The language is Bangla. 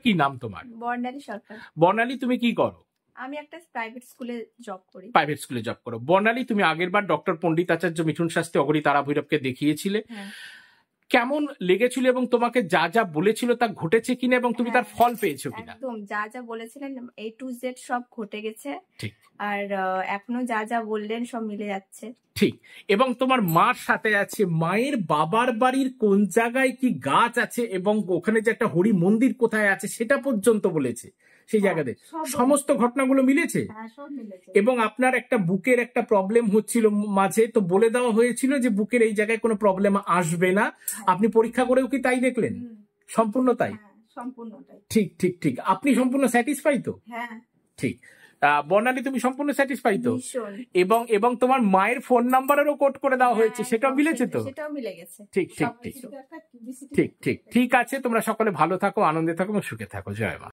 কি নাম তোমার? বর্ণালী সরকার। বর্ণালী, তুমি কি করো? আমি একটা প্রাইভেট স্কুলে জব করি। প্রাইভেট স্কুলে জব করো। বর্ণালী, তুমি আগের বার ডক্টর পণ্ডিত আচার্য মিঠুন শাস্ত্রী অগরী তারা ভৈরবকে দেখিয়েছিলে, কেমন লেগেছিল এবং তোমাকে যা যা বলেছিল তা ঘটেছে কিনা এবং তুমি তার ফল পেয়েছো কিনা? একদম যা যা বলেছিলেন A to Z সব ঘটে গেছে। ঠিক। আর এখনো যা যা বললেন সব মিলে যাচ্ছে। ঠিক। এবং তোমার মার সাথে আছে, মায়ের বাবার বাড়ির কোন জায়গায় কি গাছ আছে এবং ওখানে যে একটা হরি মন্দির কোথায় আছে সেটা পর্যন্ত বলেছে। সেই জায়গাতে সমস্ত ঘটনাগুলো মিলেছে। এবং আপনার একটা বুকের একটা প্রবলেম হচ্ছিল মাঝে, তো বলে দেওয়া হয়েছিল যে বুকের এই জায়গায় কোনো প্রবলেম আসবে না। আপনি পরীক্ষা করেও কি তাই দেখলেন? সম্পূর্ণ তাই? ঠিক ঠিক ঠিক। আপনি সম্পূর্ণ স্যাটিসফাই তো? হ্যাঁ। ঠিক। বর্ণালী, তুমি সম্পূর্ণ স্যাটিসফাই তো? এবং এবং তোমার মায়ের ফোন নাম্বারেরও কোড করে দেওয়া হয়েছে, সেটাও মিলেছে তো? সেটাও মিলে গেছে। ঠিক ঠিক ঠিক ঠিক ঠিক ঠিক আছে। তোমরা সকলে ভালো থাকো, আনন্দে থাকো এবং সুখে থাকো। জয় মা।